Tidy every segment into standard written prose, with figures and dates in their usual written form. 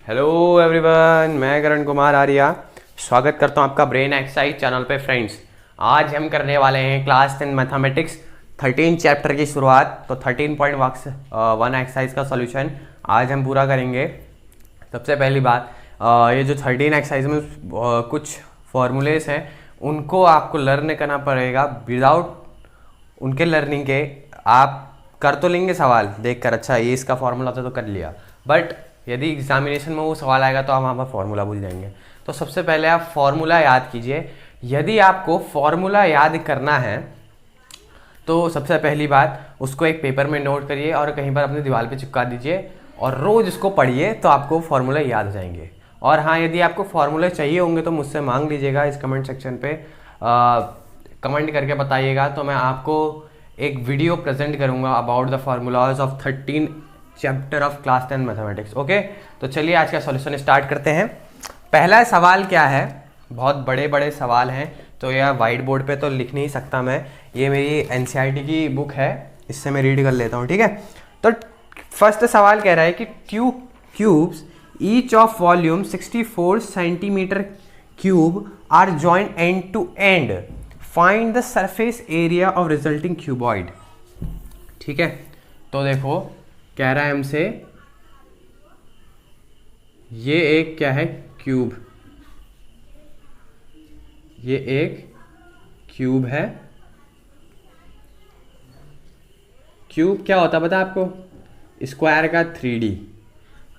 Hello everyone, मैं करण कुमार आर्या स्वागत करता हूं आपका ब्रेन एक्सरसाइज चैनल पे। फ्रेंड्स, आज हम करने वाले हैं क्लास 10 मैथमेटिक्स 13 चैप्टर की शुरुआत। तो 13.1 एक्सरसाइज का सॉल्यूशन आज हम पूरा करेंगे। सबसे पहली बात, ये जो 13 एक्सरसाइज में कुछ फॉर्मूलेस हैं उनको आपको लर्न करना पड़ेगा। विदाउट उनके लर्निंग के आप कर तो लेंगे सवाल देखकर, अच्छा ये इसका फॉर्मूला था तो कर लिया, बट यदि एग्जामिनेशन में वो सवाल आएगा तो आप वहाँ पर फॉर्मूला भूल जाएंगे। तो सबसे पहले आप फॉर्मूला याद कीजिए। यदि आपको फॉर्मूला याद करना है तो सबसे पहली बात, उसको एक पेपर में नोट करिए और कहीं पर अपनी दीवार पे चिपका दीजिए और रोज़ उसको पढ़िए तो आपको फॉर्मूला याद हो जाएंगे। और हाँ, यदि आपको फॉर्मूले चाहिए होंगे तो मुझसे मांग लीजिएगा इस कमेंट सेक्शन पे, कमेंट करके बताइएगा तो मैं आपको एक वीडियो प्रेजेंट करूंगा about the formulas of 13 chapter of class 10 mathematics. Okay, तो चलिए आज का सॉल्यूशन स्टार्ट करते हैं। पहला सवाल क्या है, बहुत बड़े बड़े सवाल हैं तो यह वाइट बोर्ड पे तो लिख नहीं सकता मैं, ये मेरी एनसीईआरटी की बुक है, इससे मैं रीड कर लेता हूँ। ठीक है, तो फर्स्ट सवाल कह रहा है कि cubes each of volume 64 centimetre cube are joint end to end, find the surface area of resulting cuboid. ठीक है, तो देखो कह रहा है हमसे, ये एक क्या है, क्यूब, ये एक क्यूब है। क्यूब क्या होता है पता है आपको, स्क्वायर का 3D।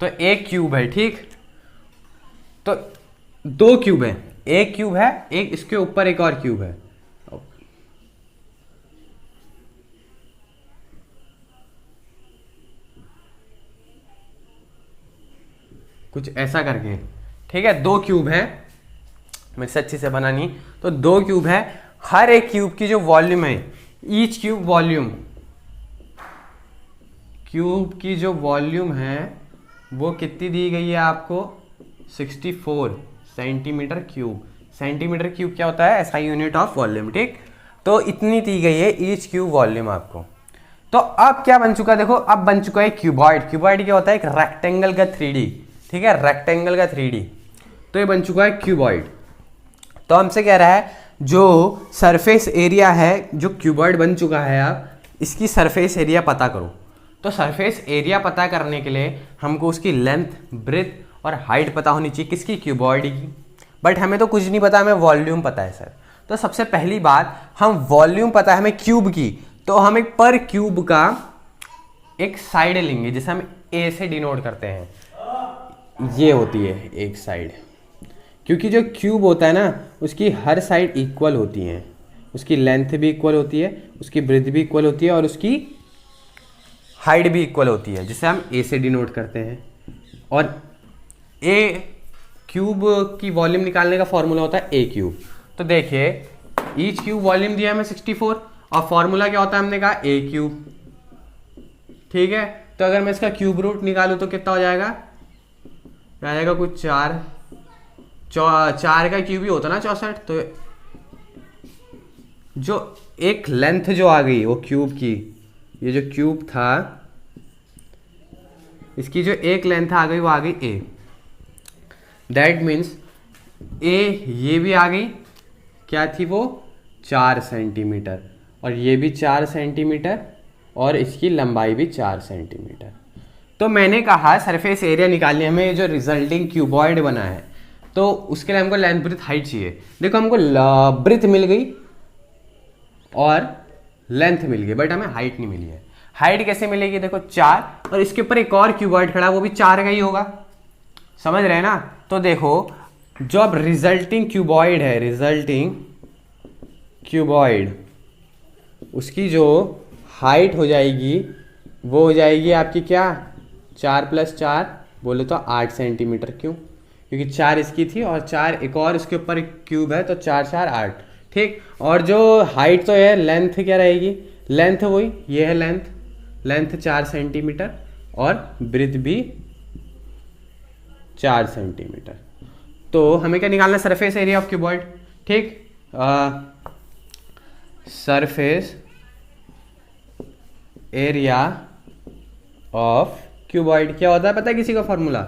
तो एक क्यूब है, ठीक, तो दो क्यूब है, एक क्यूब है, एक इसके ऊपर एक और क्यूब है। कुछ ऐसा करके, ठीक है, दो क्यूब है, मेरे से अच्छे से बना नहीं, तो दो क्यूब है। हर एक क्यूब की जो वॉल्यूम है, ईच क्यूब वॉल्यूम, क्यूब की जो वॉल्यूम है वो कितनी दी गई है आपको, 64 सेंटीमीटर क्यूब। सेंटीमीटर क्यूब क्या होता है, एसआई यूनिट ऑफ वॉल्यूम। ठीक, तो इतनी दी गई है ईच क्यूब वॉल्यूम आपको। तो अब क्या बन चुका है, देखो अब बन चुका है क्यूबॉइड। क्यूबॉइड क्या होता है, एक रेक्टेंगल का 3D। ठीक है, रेक्टेंगल का 3D, तो ये बन चुका है क्यूबॉइड। तो हमसे कह रहा है जो सरफेस एरिया है, जो क्यूबॉइड बन चुका है, आप इसकी सरफेस एरिया पता करो। तो सरफेस एरिया पता करने के लिए हमको उसकी लेंथ, ब्रेथ और हाइट पता होनी चाहिए, किसकी, क्यूबॉइड की। बट हमें तो कुछ नहीं पता, हमें वॉल्यूम पता है सर। तो सबसे पहली बात, हम वॉल्यूम पता है हमें क्यूब की, तो हम एक पर क्यूब का एक साइड लेंगे, जिसे हम ए से डिनोट करते हैं, ये होती है एक साइड। क्योंकि जो क्यूब होता है ना, उसकी हर साइड इक्वल होती है, उसकी लेंथ भी इक्वल होती है, उसकी ब्रेथ भी इक्वल होती है और उसकी हाइट भी इक्वल होती है, जिसे हम ए से डिनोट करते हैं। और ए क्यूब की वॉल्यूम निकालने का फॉर्मूला होता है ए क्यूब। तो देखिए ईच क्यूब वॉल्यूम दिया हमें 64 और फॉर्मूला क्या होता है, हमने कहा ए क्यूब। ठीक है, तो अगर मैं इसका क्यूब रूट निकालूं तो कितना हो जाएगा, आ जाएगा कुछ 4 का क्यूब ही होता ना 64। तो जो एक लेंथ जो आ गई वो क्यूब की, ये जो क्यूब था इसकी जो एक लेंथ आ गई वो आ गई ए। दैट मीन्स ए ये भी आ गई, क्या थी वो, 4 सेंटीमीटर, और ये भी 4 सेंटीमीटर और इसकी लंबाई भी 4 सेंटीमीटर। तो मैंने कहा सरफेस एरिया निकालने हमें, जो रिजल्टिंग क्यूबॉइड बना है तो उसके लिए हमको लेंथ, ब्रेथ, हाइट चाहिए। देखो हमको ब्रेथ मिल गई और लेंथ मिल गई, बट हमें हाइट नहीं मिली है। हाइट कैसे मिलेगी, देखो 4 और इसके ऊपर एक और क्यूबॉइड खड़ा, वो भी 4 का ही होगा, समझ रहे हैं ना। तो देखो जो अब रिजल्टिंग क्यूबॉइड है, रिजल्टिंग क्यूबॉइड, उसकी जो हाइट हो जाएगी वो हो जाएगी आपकी क्या, 4 + 4 बोले तो 8 सेंटीमीटर। क्यों, क्योंकि 4 इसकी थी और 4 एक और इसके ऊपर एक क्यूब है, तो 4 4 8। ठीक, और जो हाइट तो है, लेंथ क्या रहेगी, लेंथ वही ये है, लेंथ 4 सेंटीमीटर और ब्रेथ भी 4 सेंटीमीटर। तो हमें क्या निकालना है, सरफेस एरिया ऑफ क्यूबॉइड। ठीक, सरफेस एरिया ऑफ क्यूबॉइड क्या होता है पता है किसी का फॉर्मूला,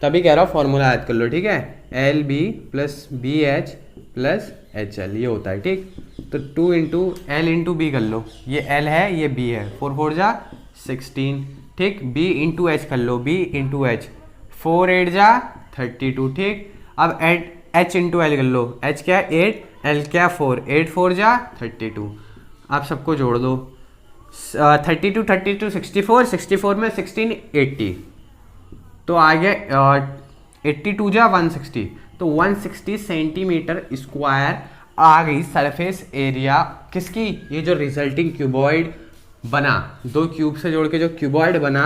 तभी कह रहा हूँ फॉर्मूला याद कर लो, ठीक है। L B plus B H plus H L ये होता है, ठीक। तो 2 इंटू एल इंटू बी कर लो, ये एल है ये बी है, 4 4 जा 16, ठीक। बी इंटू एच कर लो, बी इंटू एच 4 8 जा 32, ठीक। अब एच इंटू एल कर लो, एच क्या है 8, एल क्या 4, 8 4 जा 32। आप सबको जोड़ दो, 32 32 64, 64 में 16 80, तो आ गया 82 जा 160, तो 160 सेंटीमीटर स्क्वायर आ गई सरफेस एरिया किसकी, ये जो रिजल्टिंग क्यूबॉइड बना, दो क्यूब से जोड़ के जो क्यूबॉइड बना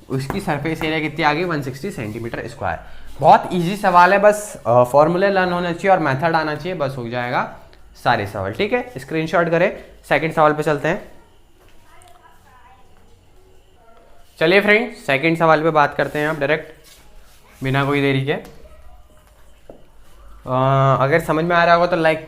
उसकी सरफेस एरिया कितनी आ गई, 160 सेंटीमीटर स्क्वायर। बहुत इजी सवाल है, बस फॉर्मूले लर्न होना चाहिए और मेथड आना चाहिए, बस हो जाएगा सारे सवाल, ठीक है। स्क्रीनशॉट करें। सेकंड सवाल पे चलते हैं। चलिए फ्रेंड सेकंड सवाल पे बात करते हैं आप डायरेक्ट बिना कोई देरी के। अगर समझ में आ रहा होगा तो लाइक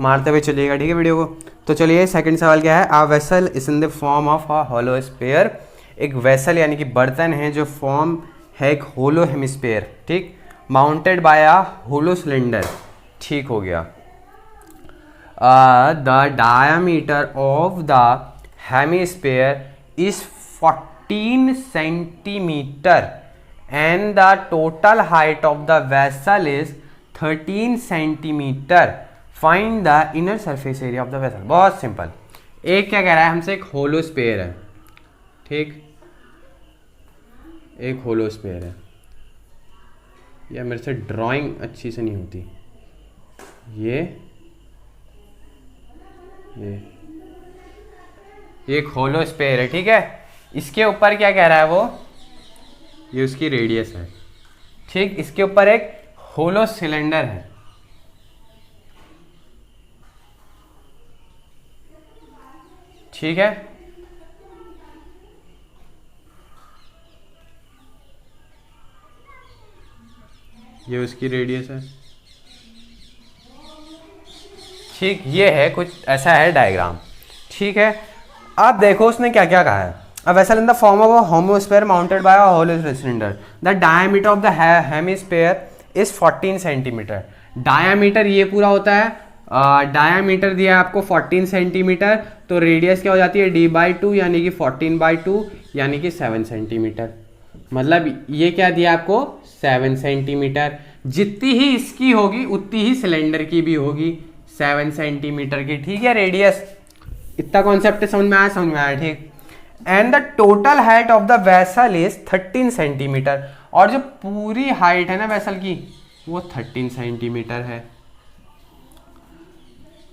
मारते हुए चलिएगा, ठीक है वीडियो को। तो चलिए सेकंड सवाल क्या है, a vessel is in the form of a hollow sphere. एक वेसल यानी कि बर्तन है जो फॉर्म है एक होलो हेमिस्फीयर, ठीक, mounted by a hollow cylinder, ठीक हो गया। The diameter of the hemisphere is 14 centimetre and the total height of the vessel is 13 centimetre. Find the inner surface area of the vessel. बहुत simple, एक क्या कह रहा है हमसे, एक होलो स्फीयर है, ठीक, एक होलो स्फीयर है। या मेरे से ड्राइंग अच्छी से नहीं होती, ये एक होलो स्फीयर है, ठीक है। इसके ऊपर क्या कह रहा है वो, ये उसकी रेडियस है, ठीक। इसके ऊपर एक होलो सिलेंडर है, ठीक है। ये उसकी रेडियस है, ठीक। ये है कुछ ऐसा है डायग्राम, ठीक है। अब देखो उसने क्या क्या कहा है। A vessel in the form of a homosphere mounted by a hollow cylinder. The diameter of the hemisphere is 14 centimetre. Diameter ये पूरा होता है, डायामीटर दिया है आपको 14 सेंटीमीटर, तो रेडियस क्या हो जाती है d/2 यानी कि 14/2 यानी कि 7 सेंटीमीटर। मतलब ये क्या दिया आपको 7 सेंटीमीटर। जितनी ही इसकी होगी उतनी ही सिलेंडर की भी होगी 7 सेंटीमीटर की, ठीक है। रेडियस इतना कॉन्सेप्ट समझ में आया, समझ में आया, ठीक। And the total height of the vessel is 13 centimetre, और जो पूरी हाइट है ना वेसल की वो 13 सेंटीमीटर है,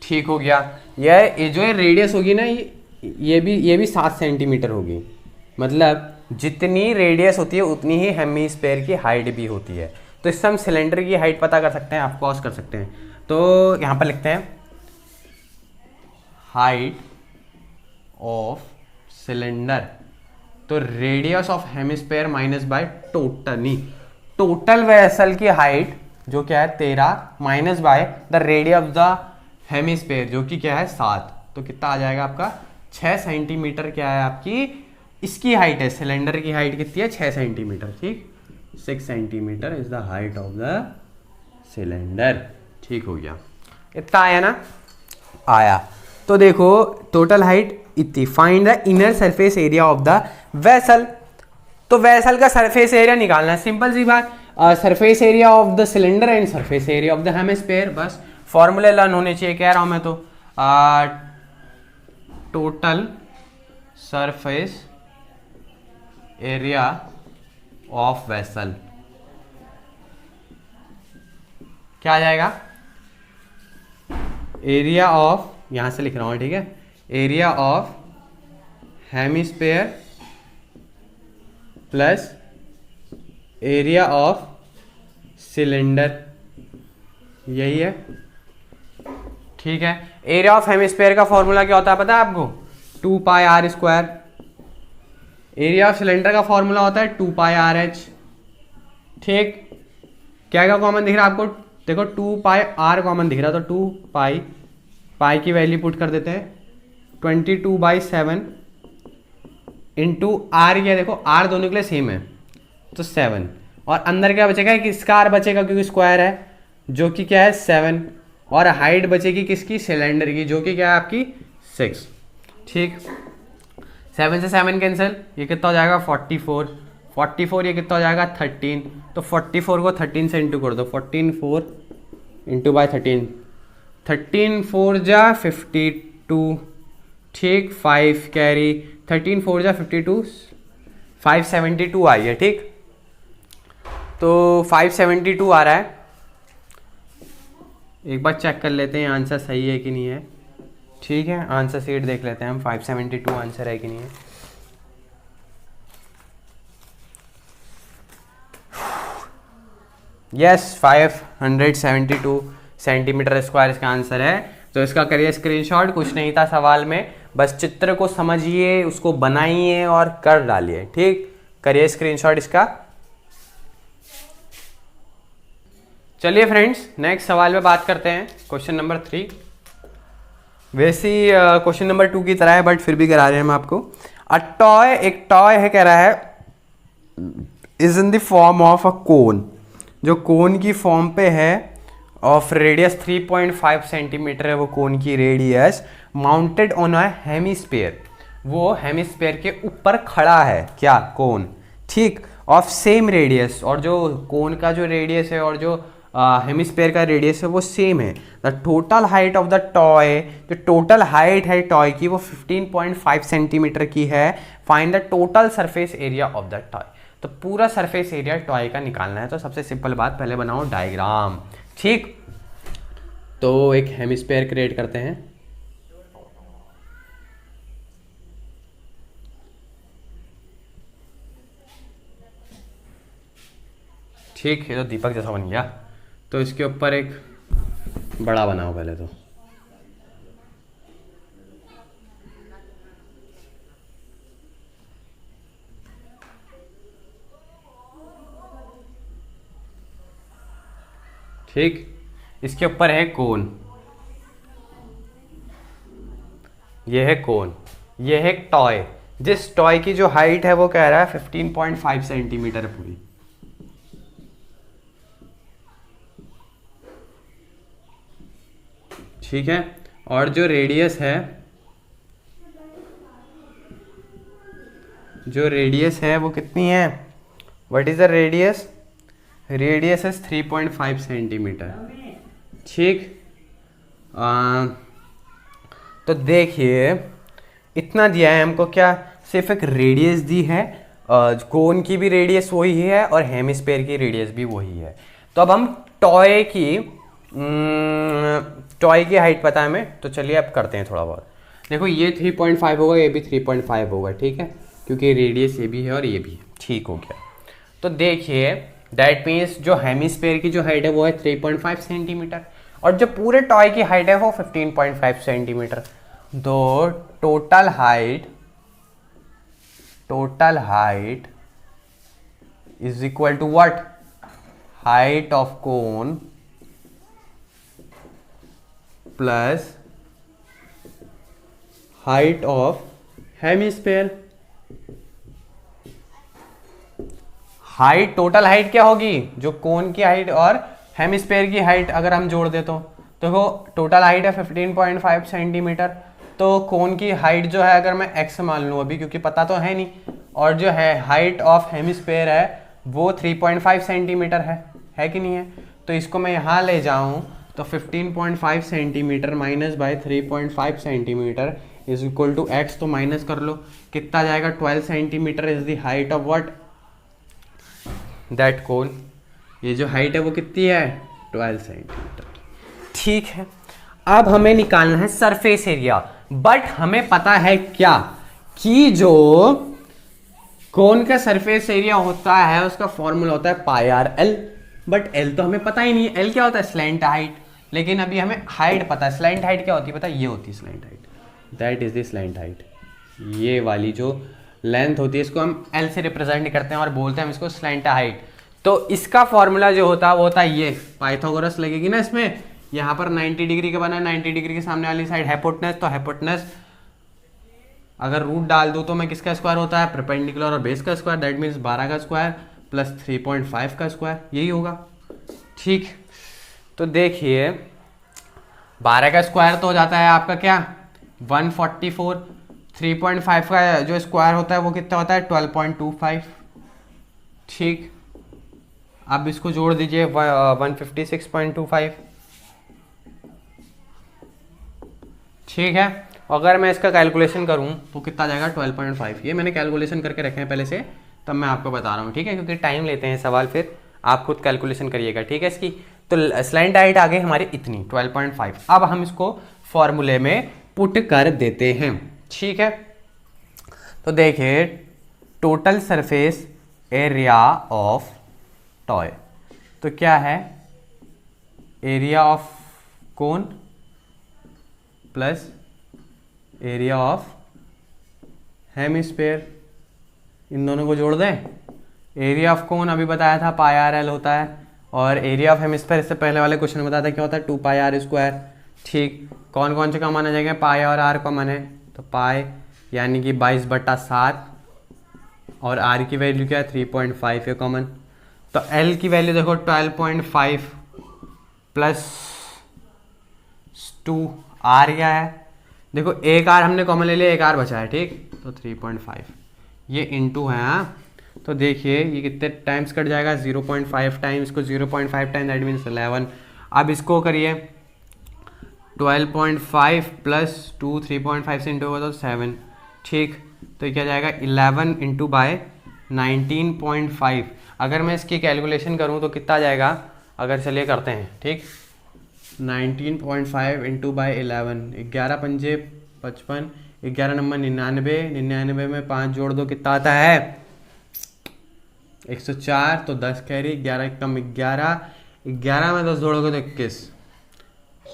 ठीक हो गया। ये जो रेडियस होगी ना ये भी 7 सेंटीमीटर होगी। मतलब जितनी रेडियस होती है उतनी ही हेमिस्फीयर की हाइट भी होती है। तो इससे हम सिलेंडर की हाइट पता कर सकते हैं, आप पॉज कर सकते हैं। तो यहाँ पर लिखते हैं हाइट ऑफ सिलेंडर, तो radius of hemisphere minus by total, नहीं टोटल वेसल की हाइट जो क्या है 13 minus by the radius of the hemisphere जो कि क्या है 7, तो कितना आ जाएगा आपका 6 सेंटीमीटर। क्या है आपकी इसकी हाइट है, सिलेंडर की हाइट कितनी है 6 सेंटीमीटर, ठीक। 6 centimetre is the height of the cylinder, ठीक हो गया। इतना आया ना, आया। तो देखो टोटल हाइट इतनी। Find the inner surface area of the vessel. तो वेसल का सरफेस एरिया निकालना है, सिंपल सी बात। Surface area of the cylinder and surface area of the hemisphere, बस फॉर्मूले लर्न होने चाहिए, कह रहा हूं मैं। तो total surface area of vessel क्या आ जाएगा, एरिया ऑफ, यहां से लिख रहा हूं, ठीक है, area of hemisphere plus area of cylinder, यही है, ठीक है। एरिया ऑफ हेमिस्फीयर का फॉर्मूला क्या होता है पता है आपको, 2 pi are square. Area of cylinder का फॉर्मूला होता है 2 पाई आर एच, ठीक। क्या क्या कॉमन दिख रहा है आपको, देखो 2 पाई आर कॉमन दिख रहा है, तो 2 पाई, पाई की वैल्यू पुट कर देते हैं 22/7 इंटू आर, क्या देखो आर दोनों के लिए सेम है तो 7, और अंदर क्या बचेगा, एक स्क्वायर बचेगा क्योंकि स्क्वायर है, जो कि क्या है 7, और हाइट बचेगी किसकी, सिलेंडर की, जो कि क्या है आपकी 6। ठीक, 7 से 7 कैंसिल, ये कितना हो जाएगा 44, 44 ये कितना हो जाएगा 13, तो 44 को 13 से इंटू कर दो, 14 4 इंटू बाई 13, 13 4 जा 52, ठीक, 5 कैरी, 13 4 जा 52, 572 आई है। ठीक, तो 572 आ रहा है। एक बार चेक कर लेते हैं आंसर सही है कि नहीं है। ठीक है, आंसर सीट देख लेते हैं हम, 572 आंसर है कि नहीं है। यस, 572 सेंटीमीटर स्क्वायर इसका आंसर है। तो इसका करिए स्क्रीनशॉट, कुछ नहीं था सवाल में, बस चित्र को समझिए, उसको बनाइए और कर डालिए। ठीक, करिए स्क्रीनशॉट इसका। चलिए फ्रेंड्स, नेक्स्ट सवाल पे बात करते हैं, क्वेश्चन नंबर 3। वैसे ही क्वेश्चन नंबर 2 की तरह है, बट फिर भी करा रहे हैं हम आपको। अ टॉय, एक टॉय है, कह रहा है is in the form of a cone, जो कोन की फॉर्म पे है, ऑफ रेडियस 3.5 सेंटीमीटर है वो कोन की radius, mounted on a hemisphere, वो हेमिस्फीयर के ऊपर खड़ा है, क्या, कोन। ठीक, ऑफ सेम रेडियस, और जो कोन का जो रेडियस है और जो हेमिस्फीयर का रेडियस है वो सेम है। The total height of the toy, जो टोटल हाइट है टॉय की वो 15.5 सेंटीमीटर की है। Find the total surface area of the toy, तो पूरा सरफेस एरिया टॉय का निकालना है। तो सबसे सिंपल बात, पहले बनाओ डायग्राम। ठीक, तो एक हेमिस्फीयर क्रिएट करते हैं। ठीक, ये तो दीपक जैसा बन गया। तो इसके ऊपर एक बड़ा बनाओ पहले तो। ठीक, इसके ऊपर है कोन, ये है कोन, ये है टॉय। जिस टॉय की जो हाइट है वो कह रहा है 15.5 सेंटीमीटर पूरी। ठीक है, और जो रेडियस है, जो रेडियस है वो कितनी है, what is the radius, radius is 3.5 centimetre. ठीक, तो देखिए इतना दिया है हमको, क्या, सिर्फ एक रेडियस दी है, कोन की भी रेडियस वही है और हेमिस्फीयर की रेडियस भी वही है। तो अब हम टॉय की हाइट पता है हमें, तो चलिए अब करते हैं थोड़ा बहुत। देखो ये 3.5 होगा, ये भी 3.5 होगा, ठीक है, क्योंकि रेडियस ये भी है और ये भी है। ठीक हो गया। तो देखिए दैट मीन्स जो हेमिस्फीयर की जो हाइट है वो है 3.5 सेंटीमीटर, और जो पूरे टॉय की हाइट है वो 15.5 सेंटीमीटर। तो total height is equal to what, height of cone plus height of hemisphere. Height, total height क्या होगी, जो कोन की हाइट और हेमिस्फीयर की हाइट अगर हम जोड़ दे तो देखो टोटल हाइट है 15.5 सेंटीमीटर। तो कोन की हाइट जो है अगर मैं x मान लूँ अभी, क्योंकि पता तो है नहीं, और जो है हाइट ऑफ हेमिस्फीयर है वो 3.5 सेंटीमीटर है कि नहीं है। तो इसको मैं यहाँ ले जाऊँ तो 15.5 centimetre minus by 3.5 centimetre is equal to x, तो माइनस कर लो कितना जाएगा, 12 centimetre is the height of what, that cone. ये जो हाइट है वो कितनी है, 12 सेंटीमीटर। ठीक है, अब हमें निकालना है सरफेस एरिया, बट हमें पता है क्या कि जो कोन का सरफेस एरिया होता है उसका फॉर्मूला होता है पाई आर एल, बट एल तो हमें पता ही नहीं है, एल क्या होता है, स्लैंट हाइट। लेकिन अभी हमें हाइट पता है, स्लैंट हाइट क्या होती है पता है, ये होती है slant height, that is the slant height. ये वाली जो लेंथ होती है इसको हम एल से रिप्रेजेंट करते हैं और बोलते हैं हम इसको स्लैंट हाइट। तो इसका फॉर्मूला जो होता है वो होता है ये, पाइथागोरस लगेगी ना इसमें, यहाँ पर 90 डिग्री का बना है, 90 डिग्री के सामने वाली साइड हाइपोटेनस, तो हाइपोटेनस अगर रूट डाल दूँ तो मैं किसका स्क्वायर होता है, परपेंडिकुलर और बेस का स्क्वायर, दैट मीन्स 12 का स्क्वायर प्लस 3.5 का स्क्वायर, यही होगा। ठीक, तो देखिए 12 का स्क्वायर तो हो जाता है आपका क्या 144, 3.5 का जो स्क्वायर होता है वो कितना होता है 12.25। ठीक, अब इसको जोड़ दीजिए 156.25। ठीक है, अगर मैं इसका कैलकुलेशन करूं तो कितना जाएगा 12.5। ये मैंने कैलकुलेशन करके रखे हैं पहले से, तब मैं आपको बता रहा हूँ। ठीक है, क्योंकि टाइम लेते हैं सवाल, फिर आप खुद कैलकुलेशन करिएगा। ठीक है, इसकी तो स्लैंट हाइट आ गई हमारी इतनी 12.5। अब हम इसको फॉर्मूले में पुट कर देते हैं। ठीक है, तो देखिए total surface area of toy, तो क्या है area of cone plus area of hemisphere, इन दोनों को जोड़ दें। एरिया ऑफ कोन अभी बताया था पाई आर एल होता है, और एरिया ऑफ हेमिस्फेयर इससे पहले वाले क्वेश्चन में बताया था क्या होता है 2 पाई आर स्क्वायर। ठीक, कौन कौन से कॉमन आ जाएंगे, पाई और आर कॉमन है, तो पाई यानी कि 22/7, और आर की वैल्यू क्या है 3.5 है कॉमन। तो एल की वैल्यू देखो 12.5 प्लस 2, आर क्या है देखो, एक आर हमने कॉमन ले लिया, एक आर बचा है। ठीक, तो 3.5 ये इंटू है। हाँ, तो देखिए ये कितने टाइम्स कट जाएगा 0.5 टाइम्स, को 0.5 टाइम्स दैट मीन्स 11। अब इसको करिए 12.5 प्लस 2, 3.5 से इंटू होगा तो 7। ठीक, तो क्या जाएगा 11 इंटू बाय 19.5। अगर मैं इसकी कैलकुलेशन करूं तो कितना जाएगा, अगर चलिए करते हैं। ठीक, 19.5 इंटू बाई 11, 11 पंजे 55, 11 नंबर 99, 99 में 5 जोड़ दो कितना आता है 104, तो 10 कैरी, 11 कम 11, 11 में 10 जोड़ोगे तो 21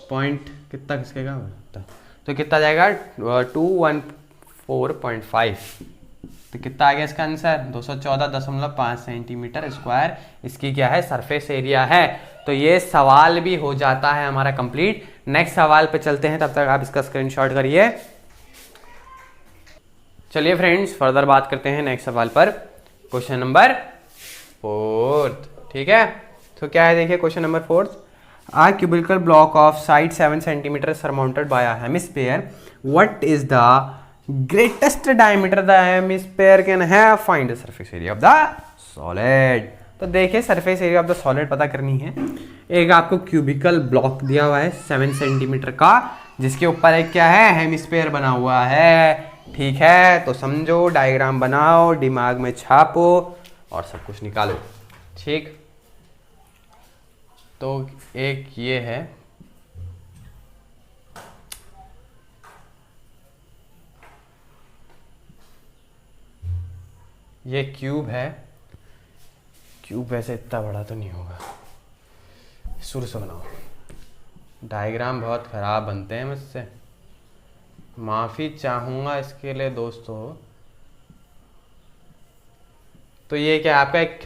पॉइंट कितना खिसकेगा, तो कितना जाएगा 214.5। तो कितना आ गया इसका आंसर 214.5 सेंटीमीटर स्क्वायर इसकी क्या है सरफेस एरिया है। तो ये सवाल भी हो जाता है हमारा कंप्लीट। नेक्स्ट सवाल पे चलते हैं, तब तक आप इसका स्क्रीनशॉट करिए। चलिए फ्रेंड्स फर्दर बात करते हैं नेक्स्ट सवाल पर, क्वेश्चन नंबर 4। ठीक है, तो क्या है देखिए question number 4। A cubical block of side 7 cm surmounted by a hemisphere. What is the greatest diameter the hemisphere can have? Find the surface area of the solid. तो देखिए surface area of the solid पता करनी है। एक आपको cubical block दिया हुआ है 7 सेंटीमीटर का, जिसके ऊपर एक क्या है हेमिस्फेयर बना हुआ है। ठीक है, तो समझो डायग्राम बनाओ, दिमाग में छापो और सब कुछ निकालो। ठीक, तो एक ये है, ये क्यूब है। क्यूब वैसे इतना बड़ा तो नहीं होगा, शुरू से बनाओ। डायग्राम बहुत ख़राब बनते हैं मुझसे, माफ़ी चाहूँगा इसके लिए दोस्तों। तो ये क्या आपका एक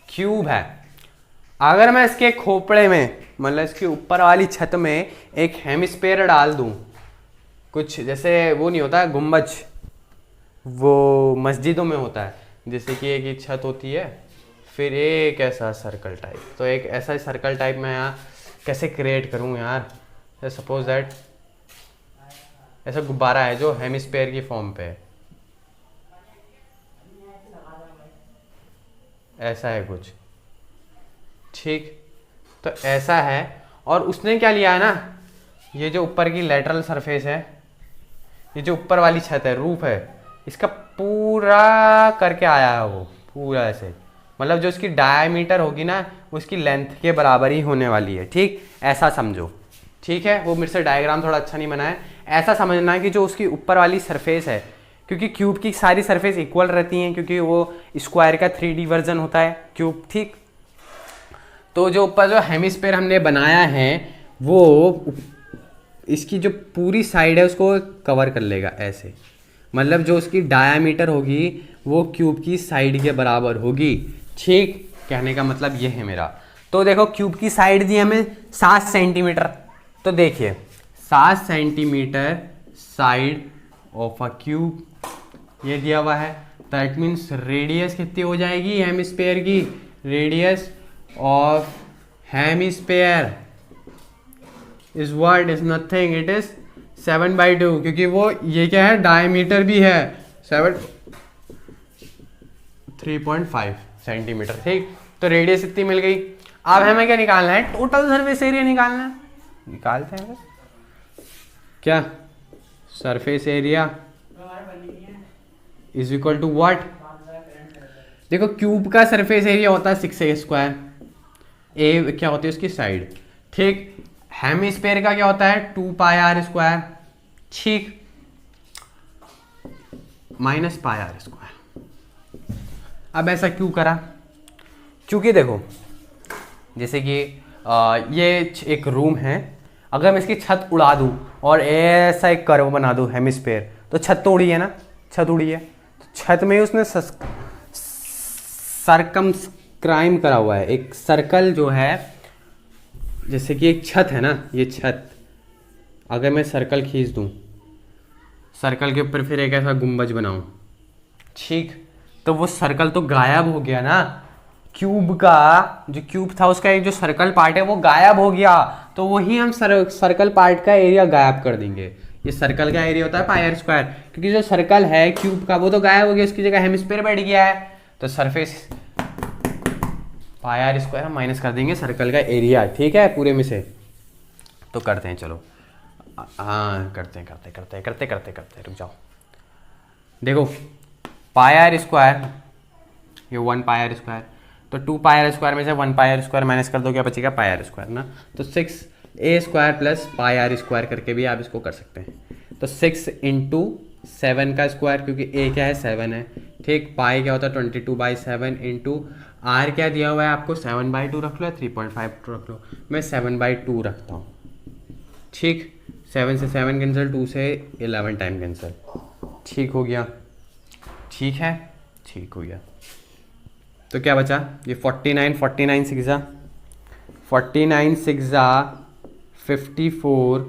क्यूब है। अगर मैं इसके खोपड़े में मतलब इसके ऊपर वाली छत में एक हेमिस्फेयर डाल दूं, कुछ जैसे वो नहीं होता गुम्बज, वो मस्जिदों में होता है, जैसे कि एक ही छत होती है फिर एक ऐसा सर्कल टाइप, तो एक ऐसा सर्कल टाइप मैं यहाँ कैसे क्रिएट करूँ यार। सपोज दैट ऐसा गुब्बारा है जो हेमिस्फेयर की फॉर्म पे है, ऐसा है कुछ। ठीक, तो ऐसा है, और उसने क्या लिया है ना, ये जो ऊपर की लेटरल सरफेस है, ये जो ऊपर वाली छत है रूफ है, इसका पूरा करके आया है वो पूरा ऐसे, मतलब जो इसकी डायमीटर होगी ना उसकी लेंथ के बराबर ही होने वाली है। ठीक, ऐसा समझो। ठीक है, वो मेरे से डायग्राम थोड़ा अच्छा नहीं बना है, ऐसा समझना है कि जो उसकी ऊपर वाली सरफेस है, क्योंकि क्यूब की सारी सरफेस इक्वल रहती हैं क्योंकि वो स्क्वायर का 3D वर्जन होता है क्यूब। ठीक, तो जो ऊपर जो हेमिस्फेयर हमने बनाया है वो इसकी जो पूरी साइड है उसको कवर कर लेगा ऐसे, मतलब जो उसकी डायामीटर होगी वो क्यूब की साइड के बराबर होगी। ठीक, कहने का मतलब ये है मेरा। तो देखो क्यूब की साइड दी हमें 7 सेंटीमीटर, तो देखिए 7 centimetre side of a cube ये दिया हुआ है। दैट मीन्स रेडियस कितनी हो जाएगी हेमिस्फेयर की, radius of hemisphere is what, is nothing, it is 7/2, क्योंकि वो ये क्या है, डायमीटर भी है 3.5 सेंटीमीटर। ठीक, तो रेडियस इतनी मिल गई। अब हमें क्या निकालना है, टोटल सरफेस एरिया निकालना है, निकालते हैं क्या, surface area is equal to what, देखो क्यूब का सरफेस एरिया होता है 6a², ए क्या होती है उसकी साइड, ठीक। हेमिस्फेयर का क्या होता है 2πr², ठीक, -πr²। अब ऐसा क्यों करा, क्योंकि देखो जैसे कि ये एक रूम है, अगर मैं इसकी छत उड़ा दूं और ऐसा एक कर्व बना दूं हेमिस्फेयर, तो छत तो उड़ी है ना, छत उड़ी है, तो छत में उसने सरकमस्क्राइब करा हुआ है, एक सर्कल जो है, जैसे कि एक छत है ना, ये छत, अगर मैं सर्कल खींच दूं, सर्कल के ऊपर फिर एक ऐसा गुंबज बनाऊं, ठीक, तो वो सर्कल तो गायब हो गया ना, क्यूब का जो क्यूब था उसका एक जो सर्कल पार्ट है वो गायब हो गया, तो वही हम सर्कल पार्ट का एरिया गायब कर देंगे। ये सर्कल का एरिया होता है πr², क्योंकि जो सर्कल है क्यूब का वो तो गायब हो गया, उसकी जगह हेमिस्फीयर बैठ गया है, तो सरफेस πr² हम माइनस कर देंगे सर्कल का एरिया, ठीक है, पूरे में से। तो करते हैं, चलो हाँ करते हैं, रुक जाओ। देखो πr², ये 1πr², तो 2πr² में से 1πr² माइनस कर दो, क्या बचेगा πr² ना, तो 6a² प्लस πr² करके भी आप इसको कर सकते हैं। तो 6 × 7 का स्क्वायर, क्योंकि a क्या है 7 है, ठीक, पाई क्या होता है 22/7 इंटू r क्या दिया हुआ है आपको 7/2 रख लो या 3.5 रख लो, मैं 7/2 रखता हूँ, ठीक, 7 से 7 कैंसिल, 2 से 11 टाइम कैंसिल, ठीक हो गया, ठीक है, ठीक हो गया। तो क्या बचा, ये 49 6 54,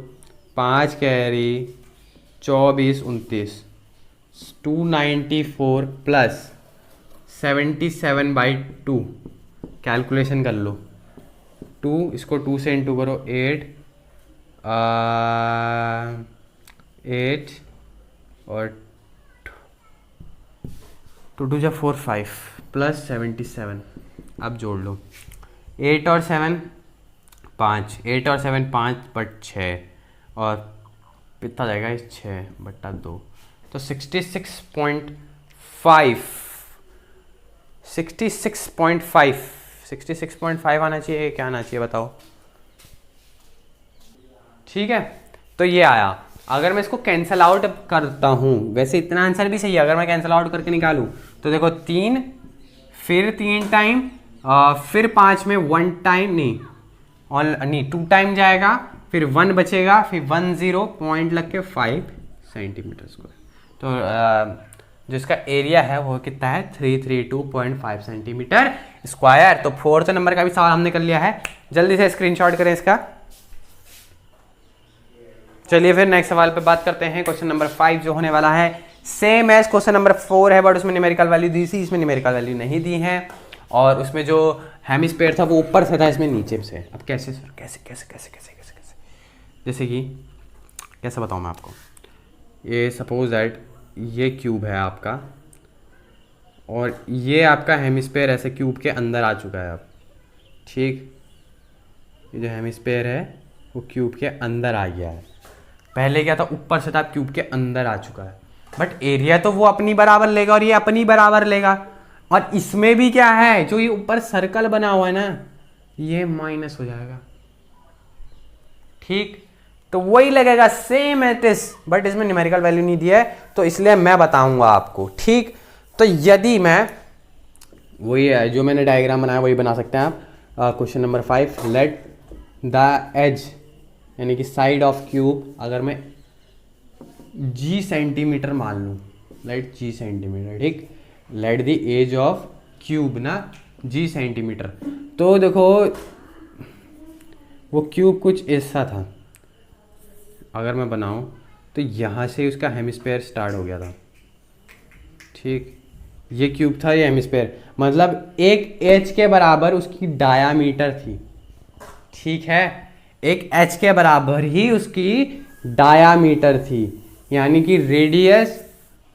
5 कैरी 24 29, 294 प्लस 77/2, कैलकुलेशन कर लो, 2 इसको 2 से इंटू करो, 8 और 2 2 4 5 प्लस 77, अब जोड़ लो, 8 और 7 5, 8 और 7 5 बट 6, और कितना जाएगा इस 6/2, तो 66.5 आना चाहिए, क्या आना चाहिए बताओ, ठीक है। तो ये आया। अगर मैं इसको कैंसिल आउट करता हूँ, वैसे इतना आंसर भी सही है, अगर मैं कैंसिल आउट करके निकालूँ तो देखो 3 फिर 3 टाइम फिर 5 में 1 टाइम नहीं 2 टाइम जाएगा, फिर 1 बचेगा, फिर 10 पॉइंट लग के 5 सेंटीमीटर स्क्वायर। तो जो इसका एरिया है वो कितना है 332.5 सेंटीमीटर स्क्वायर। तो 4th नंबर का भी सवाल हमने कर लिया है, जल्दी से स्क्रीनशॉट करें इसका। चलिए फिर नेक्स्ट सवाल पे बात करते हैं। क्वेश्चन नंबर 5 जो होने वाला है सेम एज क्वेश्चन नंबर 4 है, बट उसमें न्यूमेरिकल वैल्यू दी थी, इसमें न्यूमेरिकल वैल्यू नहीं दी है, और उसमें जो हेमिस्फीयर था वो ऊपर से था, इसमें नीचे से। अब कैसे सर, कैसे कैसे कैसे कैसे कैसे कैसे जैसे कि कैसे बताऊँ मैं आपको, ये सपोज दैट ये क्यूब है आपका, और ये आपका हेमिस्फीयर ऐसे क्यूब के अंदर आ चुका है अब, ठीक, ये जो हेमिस्फीयर है वो क्यूब के अंदर आ गया है। पहले क्या था, ऊपर से था, क्यूब के अंदर आ चुका है, बट एरिया तो वो अपनी बराबर लेगा और ये अपनी बराबर लेगा। और इसमें भी क्या है, जो ये ऊपर सर्कल बना हुआ है ना, ये माइनस हो जाएगा, ठीक, तो वही लगेगा सेम एट इज, बट इसमें न्यूमेरिकल वैल्यू नहीं दिया है, तो इसलिए मैं बताऊंगा आपको, ठीक। तो यदि मैं वही है जो मैंने डायग्राम बनाया वही बना सकते हैं आप। Question number 5, let the edge यानी कि साइड ऑफ क्यूब, अगर मैं g सेंटीमीटर मान लूँ, लेट g सेंटीमीटर, ठीक, let the edge of cube ना g सेंटीमीटर। तो देखो वो क्यूब कुछ ऐसा था, अगर मैं बनाऊँ तो यहाँ से उसका हेमिस्फीयर स्टार्ट हो गया था, ठीक, ये क्यूब था, ये हेमिस्फेयर, मतलब एक एच के बराबर उसकी डायामीटर थी। ठीक है, एक एच के बराबर ही उसकी डायामीटर थी, यानी कि रेडियस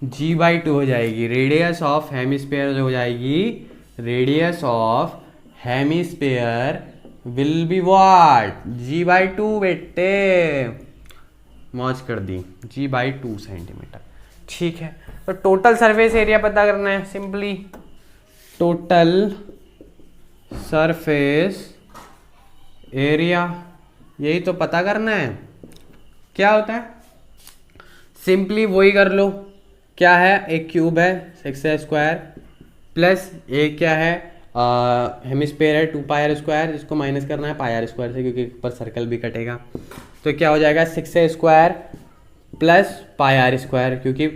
g/2 हो जाएगी। रेडियस ऑफ हेमिस्फेयर जो हो जाएगी, radius of hemisphere will be what, g/2 बेटे, मौज कर दी, g/2 सेंटीमीटर। ठीक है, तो टोटल सरफेस एरिया पता करना है सिंपली, टोटल सरफेस एरिया, यही तो पता करना है। क्या होता है, सिंपली वही कर लो, क्या है, एक क्यूब है 6a² प्लस एक क्या है, हेमिस्फेयर है 2πr², जिसको माइनस करना है πr² से, क्योंकि ऊपर सर्कल भी कटेगा। तो क्या हो जाएगा 6a² प्लस πr², क्योंकि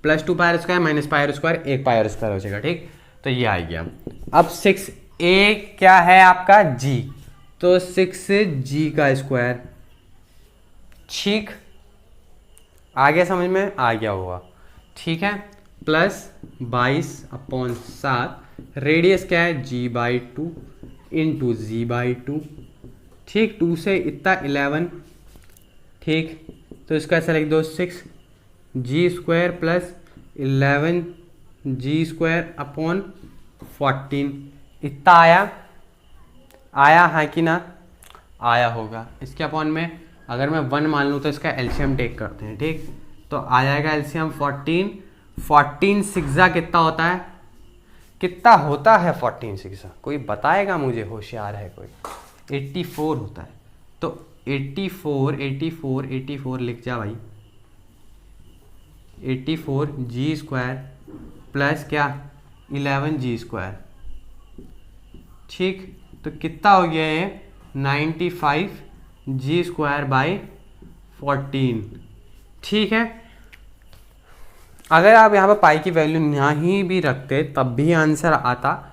प्लस 2πr² माइनस πr², एक πr² हो जाएगा। ठीक, तो ये आ गया। अब 6a क्या है आपका, g, तो 6g²। ठीक, आ गया समझ में, आ गया होगा। ठीक है, प्लस 22/7, रेडियस क्या है, g/2 इंटू g/2। ठीक, 2 से इतना 11। ठीक, तो इसका ऐसा लिख दो, 6g² प्लस 11g²/14। इतना आया, आया है कि ना, आया होगा। इसके अपॉन में अगर मैं 1 मान लूँ तो इसका एलसीएम टेक करते हैं। ठीक, तो आ जाएगा एलसीएम 14। 14 सिक्सा कितना होता है, कितना होता है 14 सिक्सा, कोई बताएगा मुझे, होशियार है कोई? 84 होता है। तो 84 लिख जा भाई, 84g² प्लस क्या, 11g²। ठीक, तो कितना हो गया ये, 95g²/14। ठीक है, अगर आप यहाँ पर पाई की वैल्यू नहीं भी रखते तब भी आंसर आता।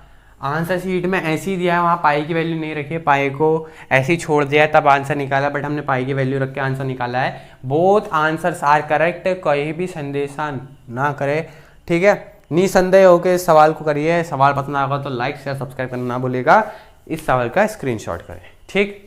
आंसर शीट में ऐसे ही दिया है, वहाँ पाई की वैल्यू नहीं रखी है, पाई को ऐसे ही छोड़ दिया है, तब आंसर निकाला, बट हमने पाई की वैल्यू रख के आंसर निकाला है। बोथ आंसर्स आर करेक्ट, कोई भी संदेशा ना करे। ठीक है, निसंदेह होकर इस सवाल को करिए। सवाल पसंद आएगा तो लाइक शेयर सब्सक्राइब करना ना भूलिएगा। इस सवाल का स्क्रीनशॉट करें। ठीक,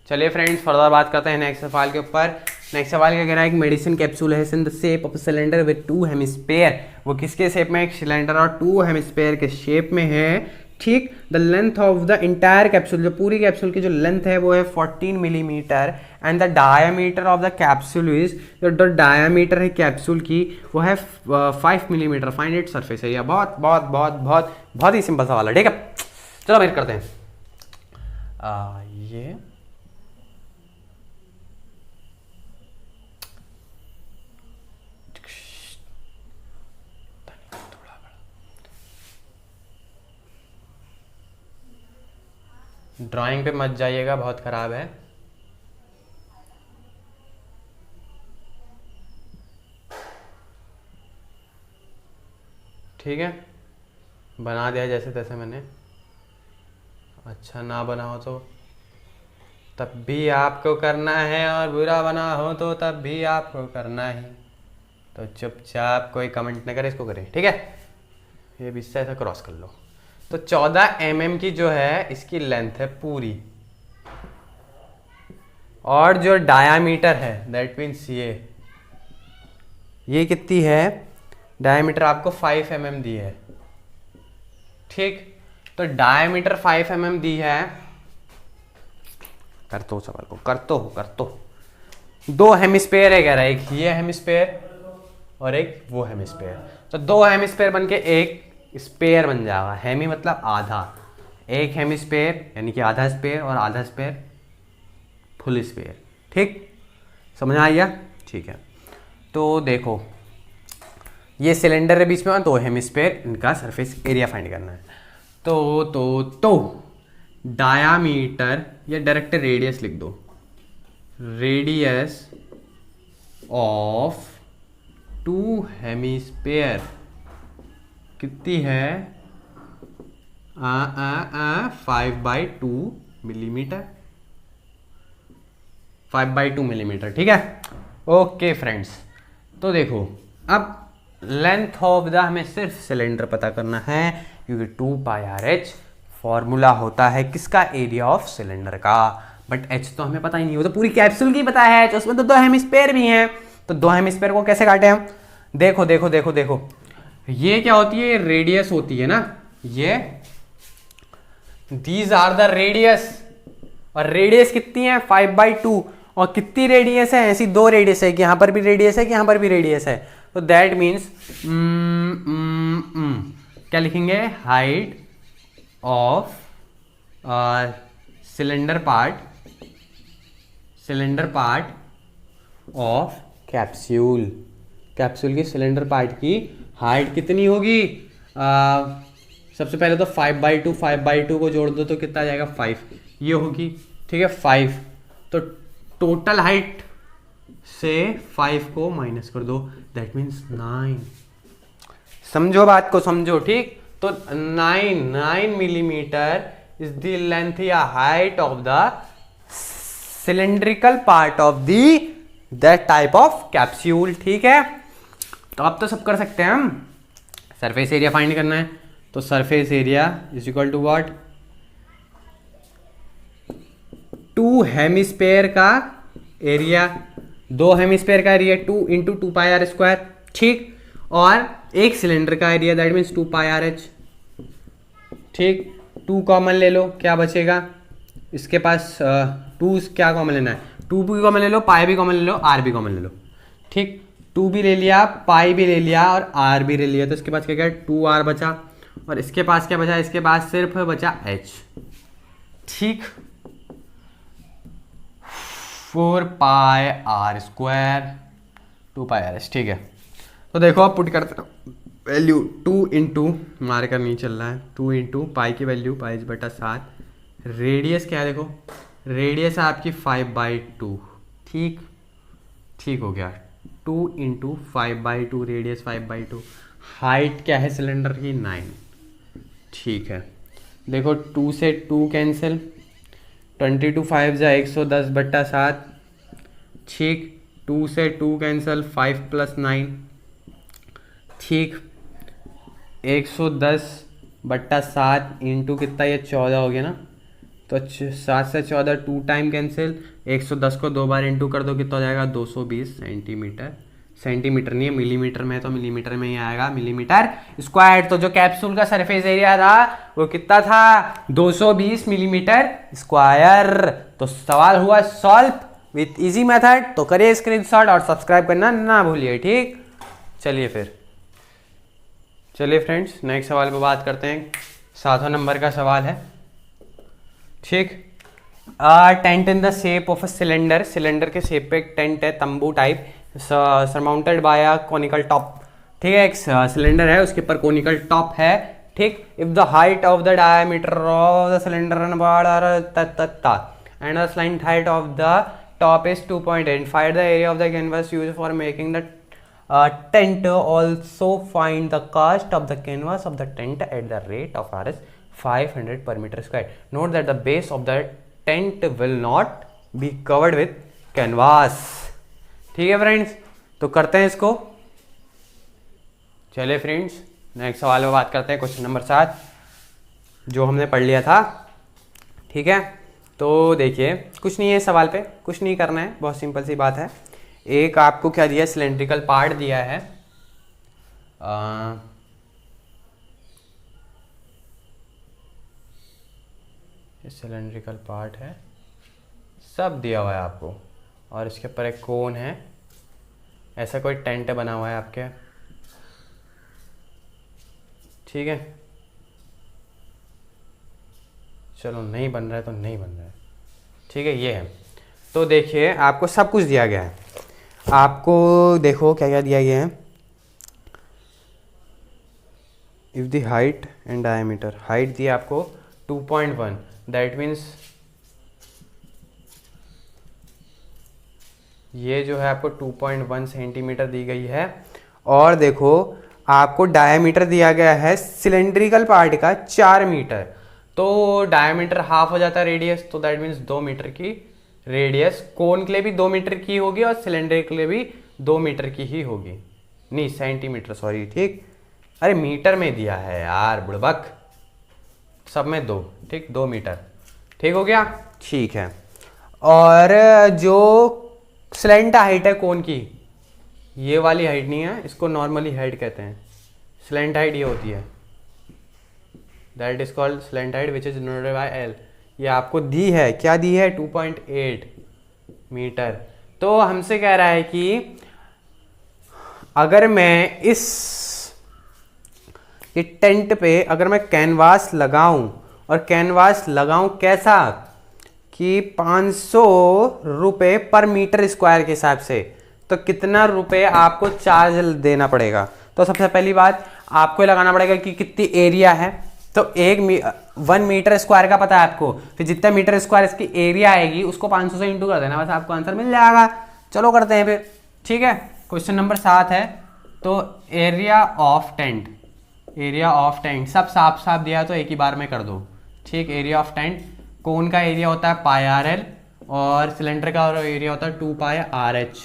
चलिए फ्रेंड्स, फर्दर बात करते हैं नेक्स्ट सवाल के ऊपर। नेक्स्ट सवाल क्या कह रहा है, एक मेडिसिन कैप्सूल है in the shape of cylinder with 2 hemisphere. वो किसके शेप में, एक सिलेंडर और 2 हेमिस्फेयर के शेप में है। ठीक, the length of the entire capsule, जो पूरी कैप्सूल की जो लेंथ है वो है 14 millimetre, and the diameter of the capsule is, जो डायामीटर है कैप्सूल की वो है 5 millimetre. Find it surface area. बहुत बहुत बहुत बहुत बहुत ही सिंपल सवाल है। ठीक है, चलो वेट करते हैं। ये ड्राइंग पे मत जाइएगा, बहुत खराब है। ठीक है, बना दिया जैसे तैसे मैंने। अच्छा ना बना हो तो तब भी आपको करना है, और बुरा बना हो तो तब भी आपको करना है। तो चुपचाप कोई कमेंट ना करे, इसको करें। ठीक है, ये भी ऐसा क्रॉस कर लो। तो 14 mm की जो है इसकी लेंथ है पूरी, और जो डायामीटर है दैट मीन्स ये कितनी है, डायामीटर आपको 5 mm दी है। ठीक, तो डायामीटर 5 mm दी है। कर तो सवाल को, कर तो 2 हेमिस्फेयर है कह रहा है, एक ये हेमिस्फेयर और एक वो हेमिस्फेयर। तो 2 हेमिस्फेयर बन के एक स्पेयर बन जाएगा। हेमी मतलब आधा, एक हेमिस्फेयर यानी कि आधा स्पेयर, और आधा स्पेयर फुल स्पेयर। ठीक, समझ आ गया? ठीक है, तो देखो ये सिलेंडर है बीच में और 2 हेमिस्फेयर, इनका सरफेस एरिया फाइंड करना है। तो डायामीटर या डायरेक्ट रेडियस लिख दो, रेडियस ऑफ 2 हेमिस्फेयर कितनी है, 5/2 मिलीमीटर, 5/2 मिलीमीटर। ठीक है, ओके फ्रेंड्स, तो देखो अब लेंथ ऑफ द, हमें सिर्फ सिलेंडर पता करना है क्योंकि 2πRh फॉर्मूला होता है किसका, एरिया ऑफ सिलेंडर का। बट h तो हमें पता ही नहीं, वो तो पूरी कैप्सूल की पता है, तो उसमें तो 2 हेमिस्फीयर भी हैं। तो 2 हेमिस्फीयर को कैसे काटे हम, देखो देखो देखो देखो, ये क्या होती है, रेडियस होती है ना, ये दीज आर द रेडियस, और रेडियस कितनी है 5/2, और कितनी रेडियस है, ऐसी 2 रेडियस है कि यहां पर भी रेडियस है कि यहां पर भी रेडियस है। तो दैट मीन्स क्या लिखेंगे, height of cylinder part of capsule, capsule की सिलेंडर पार्ट की हाइट कितनी होगी, सबसे पहले तो 5/2 को जोड़ दो तो कितना आ जाएगा 5, ये होगी, ठीक है 5। तो टोटल हाइट से 5 को माइनस कर दो, दैट मीन्स 9। समझो बात को, समझो, ठीक। तो 9 मिलीमीटर इज द लेंथ या height of the cylindrical part of that type of capsule, ठीक है। तो अब तो सब कर सकते हैं हम, सरफेस एरिया फाइंड करना है, तो surface area is equal to what, 2 hemisphere का एरिया, 2 हेमिस्फीयर का एरिया 2 × 2πr², ठीक, और एक सिलेंडर का एरिया दैट मीन्स 2πRh, ठीक। 2 कॉमन ले लो, क्या बचेगा, इसके पास 2 क्या कॉमन लेना है, 2 भी कॉमन ले लो, पाई भी कॉमन ले लो, आर भी कॉमन ले लो, ठीक। 2 भी ले लिया, पाई भी ले लिया और आर भी ले लिया, तो इसके पास क्या क्या 2r बचा, और इसके पास क्या बचा, इसके पास सिर्फ बचा h, ठीक। 4πr², 2πRh, ठीक है। तो देखो आप पुट करते हो वैल्यू 2 × मार्कर नहीं चल रहा है, 2 × पाई की वैल्यू 5/7, रेडियस क्या है, देखो रेडियस है आपकी 5/2, ठीक, ठीक हो गया, 2 × 5/2, रेडियस 5/2, हाइट क्या है सिलेंडर की 9, ठीक है। देखो 2 से 2 कैंसिल, 22 5 जा 110/7, ठीक। 2 से 2 कैंसिल, 5 + 9, ठीक। 110/7 इंटू कितना, ये 14 हो गया ना, तो 7 से 14 2 टाइम कैंसिल, 110 को 2 बार इंटू कर दो, कितना हो जाएगा 220 सेंटीमीटर, सेंटीमीटर नहीं है मिलीमीटर में है, तो मिलीमीटर में ही आएगा, मिलीमीटर स्क्वायर। तो जो कैप्सूल का सरफेस एरिया था वो कितना था, 220 मिलीमीटर स्क्वायर। तो सवाल हुआ सॉल्व विथ इजी मेथड, तो करिए स्क्रीनशॉट और सब्सक्राइब करना ना भूलिए, ठीक। चलिए फ्रेंड्स, नेक्स्ट सवाल पे बात करते हैं, 7वां नंबर का सवाल है, ठीक। Tent in the shape of a cylinder, cylinder के शेप पे एक टेंट है, तंबू type, surmounted bye a conical top, ठीक है। एक सिलेंडर है, उसके ऊपर कोनिकल टॉप है, ठीक। If the height of the diameter of the cylinder and the slant height of the top is 2.8, find the area of the canvas used for making the tent. Also find the cost of the canvas of the tent at the rate of Rs 500 per meter square. Note that the base of the tent will not be covered with canvas. ठीक है friends, तो करते हैं इसको। चलिए friends, next सवाल में बात करते हैं, क्वेश्चन नंबर 7 जो हमने पढ़ लिया था, ठीक है। तो देखिए, कुछ नहीं है सवाल पे, कुछ नहीं करना है, बहुत सिंपल सी बात है। एक आपको क्या दिया, सिलेंड्रिकल पार्ट दिया है, सिलेंड्रिकल पार्ट है, सब दिया हुआ है आपको, और इसके ऊपर एक कोन है, ऐसा कोई टेंट बना हुआ है आपके, ठीक है। चलो नहीं बन रहा है तो नहीं बन रहा है, ठीक है, ये है। तो देखिए आपको सब कुछ दिया गया है, आपको देखो क्या क्या दिया गया है। If the height and diameter, height दी आपको 2.1, दैट मीन्स ये जो है आपको 2.1 सेंटीमीटर दी गई है, और देखो आपको डायमीटर दिया गया है सिलेंड्रिकल पार्ट का 4 मीटर, तो डायमीटर हाफ हो जाता है रेडियस, तो दैट मीन्स 2 मीटर की रेडियस कोन के लिए भी 2 मीटर की होगी और सिलेंडर के लिए भी 2 मीटर की ही होगी, नहीं सेंटीमीटर, सॉरी, ठीक। अरे मीटर में दिया है यार बुड़बक, सब में 2, ठीक, 2 मीटर, ठीक हो गया, ठीक है। और जो स्लेंट हाइट है कोन की, ये वाली हाइट नहीं है, इसको नॉर्मली हाइट कहते हैं, स्लेंट हाइट ये होती है, that is called slant height which is denoted by L. ये आपको दी है, क्या दी है, 2.8 मीटर। तो हमसे कह रहा है कि अगर मैं इस टेंट पे अगर मैं कैनवास लगाऊं, और कैनवास लगाऊं कैसा कि 500 रुपये पर मीटर स्क्वायर के हिसाब से, तो कितना रुपए आपको चार्ज देना पड़ेगा। तो सबसे पहली बात आपको लगाना पड़ेगा कि कितनी एरिया है। तो 1 मीटर स्क्वायर का पता है आपको, फिर जितना मीटर स्क्वायर इसकी एरिया आएगी उसको 500 से इंटू कर देना, बस आपको आंसर मिल जाएगा। चलो करते हैं फिर, ठीक है। क्वेश्चन नंबर 7 है, तो area of tent, area of tent सब साफ साफ दिया तो एक ही बार में कर दो, ठीक। एरिया ऑफ टेंट, कोन का एरिया होता है पाई आर एल और सिलेंडर का एरिया होता है 2 पाई आर एच,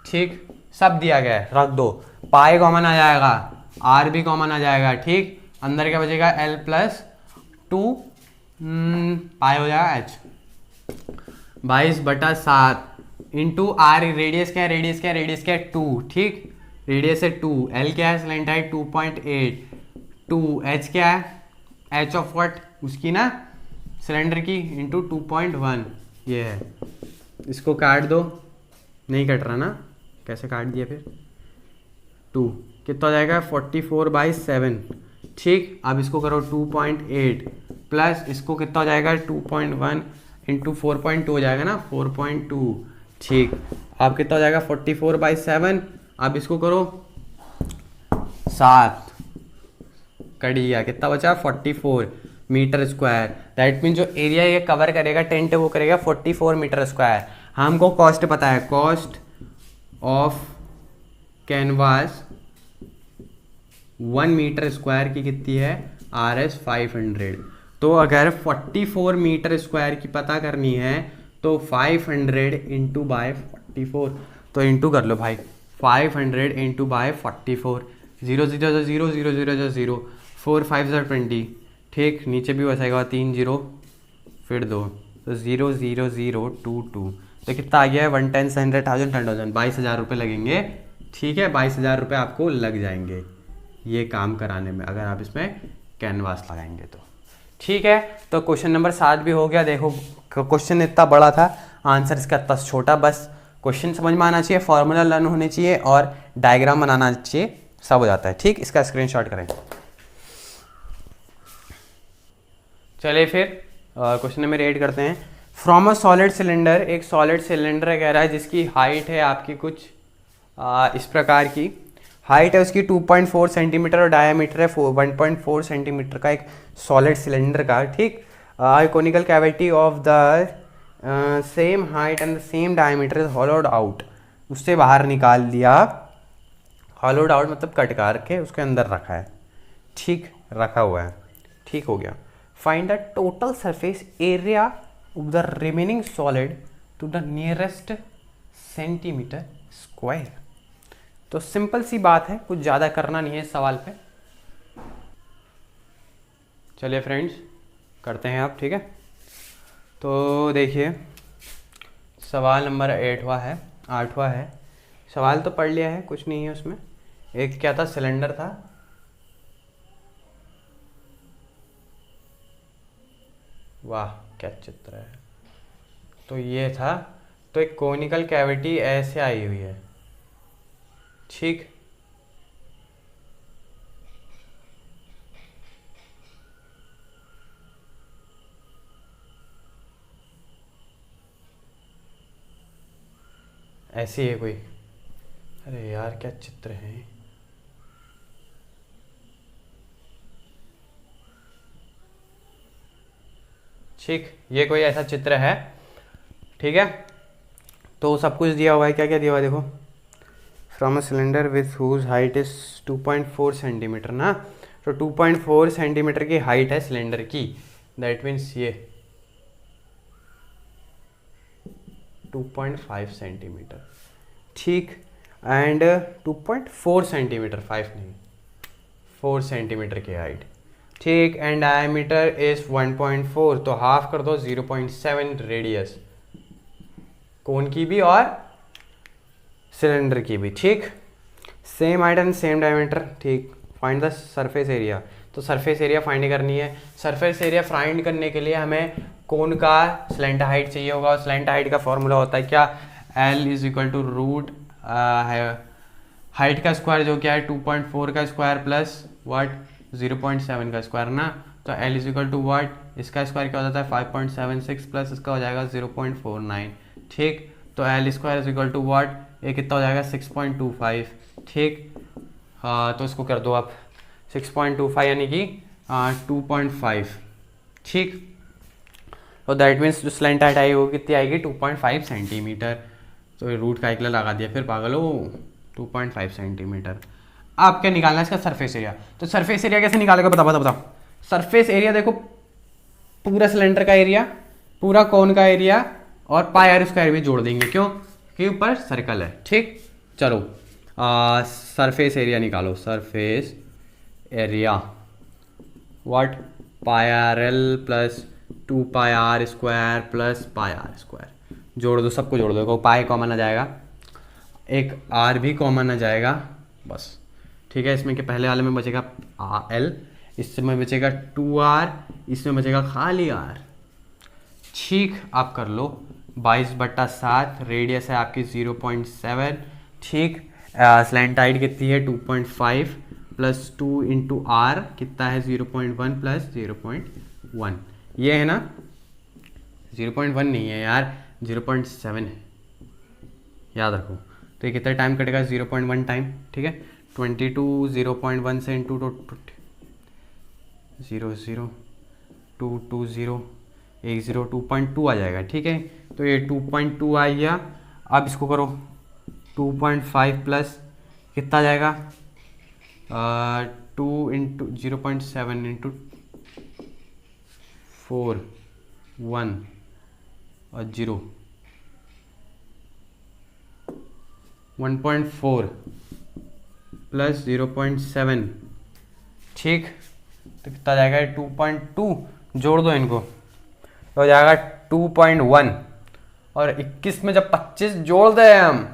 ठीक। सब दिया गया है, रख दो, पाई कॉमन आ जाएगा, आर भी कॉमन आ जाएगा, ठीक। अंदर क्या बचेगा, एल प्लस 2 पाई हो जाएगा एच, 22/7 इंटू आर, रेडियस क्या है, रेडियस क्या है, रेडियस क्या है 2, ठीक। रेडियस है 2, एल क्या है, स्लेंट हाइट 2.8, 2 एच क्या है, एच ऑफ व्हाट, उसकी ना सिलेंडर की, इंटू 2.1 ये है। इसको काट दो, नहीं कट रहा ना, कैसे काट दिया फिर, 2 कितना हो जाएगा, 44/7, ठीक। अब इसको करो 2.8 प्लस इसको कितना हो जाएगा, 2.1 इंटू 4.2 हो जाएगा ना, 4.2, ठीक। अब कितना हो जाएगा, 44/7। अब इसको करो 7, कट गया, कितना बचा, 44 मीटर स्क्वायर। दैट मीन जो एरिया ये कवर करेगा टेंट वो करेगा 44 मीटर स्क्वायर। हमको कॉस्ट पता है, cost of canvas 1 metre square की कितनी है, RS 500। तो अगर 44 मीटर स्क्वायर की पता करनी है तो 500 इंटू बाय 44, तो इंटू कर लो भाई, 500 इंटू बाय 44, 0 0 0 0 0 0 4 5 20, ठीक। नीचे भी बचेगा 3 0 फिर 2, तो 0 0 0 2 2, तो कितना आ गया है, 110 100,000 10,000, 22,000 रुपये लगेंगे, ठीक है। 22,000 रुपये आपको लग जाएंगे ये काम कराने में, अगर आप इसमें कैनवास लगाएंगे तो, ठीक है। तो क्वेश्चन नंबर 7 भी हो गया। देखो क्वेश्चन इतना बड़ा था, आंसर इसका इतना छोटा, बस क्वेश्चन समझ में आना चाहिए, फॉर्मूला लर्न होने चाहिए और डायग्राम बनाना चाहिए, सब हो जाता है, ठीक। इसका स्क्रीनशॉट करें। चलिए फिर क्वेश्चन नंबर 8 करते हैं। फ्रॉम अ सॉलिड सिलेंडर, एक सॉलिड सिलेंडर कह रहा है जिसकी हाइट है आपकी कुछ इस प्रकार की, हाइट है उसकी 2.4 सेंटीमीटर और डायामीटर है 1.4 सेंटीमीटर का, एक सॉलिड सिलेंडर का, ठीक। Conical cavity of the same height and the same diameter is hollowed out, उससे बाहर निकाल दिया, हॉलोड आउट मतलब कट करके उसके अंदर रखा है, ठीक, रखा हुआ है, ठीक हो गया। Find the total surface area of the remaining solid to the nearest centimetre square. तो सिंपल सी बात है, कुछ ज़्यादा करना नहीं है इस सवाल पे। चलिए फ्रेंड्स करते हैं आप, ठीक है। तो देखिए सवाल नंबर 8वां है, सवाल तो पढ़ लिया है, कुछ नहीं है उसमें। एक क्या था, सिलेंडर था, वाह क्या चित्र है, तो ये था, तो एक कोनिकल कैविटी ऐसे आई हुई है, ठीक। ऐसी है कोई, अरे यार क्या चित्र है, ठीक। ये कोई ऐसा चित्र है, ठीक है। तो सब कुछ दिया हुआ है, क्या क्या दिया हुआ है देखो, from a cylinder with whose height is 2.4 centimetre ना, तो 2.4 सेंटीमीटर की हाइट है सिलेंडर की, दैट मीन्स ये 2.5 सेंटीमीटर, ठीक। एंड 2.4 सेंटीमीटर, 5 नहीं 4 सेंटीमीटर की हाइट, ठीक। एंड डायमीटर इज 1.4, तो हाफ कर दो 0.7 रेडियस कोन की भी और सिलेंडर की भी, ठीक। Same height and same diameter, ठीक। फाइंड द सरफेस एरिया, तो सरफेस एरिया फाइंड करनी है। सरफेस एरिया फाइंड करने के लिए हमें कोन का स्लेंट हाइट चाहिए होगा, और स्लेंट हाइट का फॉर्मूला होता है क्या, L is equal to root height का स्क्वायर जो क्या है 2.4 का स्क्वायर प्लस व्हाट 0.7 का स्क्वायर ना, तो L is equal to what, इसका स्क्वायर क्या हो जाता है 5.76 प्लस इसका हो जाएगा 0.49, ठीक। तो L square is equal to what, ये कितना हो जाएगा 6.25, ठीक। हाँ तो इसको कर दो आप 6.25 यानी कि 2.5, ठीक। तो दैट मीन्स जो स्लेंट हाइट आई होगी कितनी आएगी 2.5 सेंटीमीटर, तो रूट का एक लगा दिया फिर पागल हो 2.5 सेंटीमीटर। आप क्या निकालना है इसका सरफेस एरिया, तो सरफेस एरिया कैसे निकालेगा बताओ। सरफेस एरिया देखो, पूरा सिलेंडर का एरिया, पूरा कोन का एरिया और पाई आर स्क्वायर भी जोड़ देंगे, क्यों, क्योंकि ऊपर सर्कल है, ठीक। चलो सरफेस एरिया निकालो, surface area what pi R L plus 2 pi are square plus pi are square, जोड़ दो, सबको जोड़ दो, पाई कॉमन आ जाएगा, एक आर भी कॉमन आ जाएगा, बस, ठीक है। इसमें के पहले वाले में बचेगा एल, इसमें बचेगा 2r, इसमें बचेगा खाली r, ठीक। आप कर लो 22/7, रेडियस है आपकी 0.7, ठीक। स्लैंट हाइट कितनी है 2.5 प्लस 2 इंटू आर कितना है 0.1 प्लस 0.1, ये है ना 0.1 नहीं है यार 0.7 है, याद रखो। तो ये कितना टाइम कटेगा 0.1 टाइम, ठीक है। 22 0.1 से इंटू 0 0 2 2 0 1 0 2.2 आ जाएगा, ठीक है। तो ये 2.2 आ गया। अब इसको करो 2.5 प्लस कितना आ जाएगा 2 इंटू 0.7 इंटू 4 1 और 0 1.4 प्लस 0.7, ठीक। तो कितना जाएगा 2.2, जोड़ दो इनको तो हो जाएगा 2.1, और 21 में जब 25 जोड़ दे हम,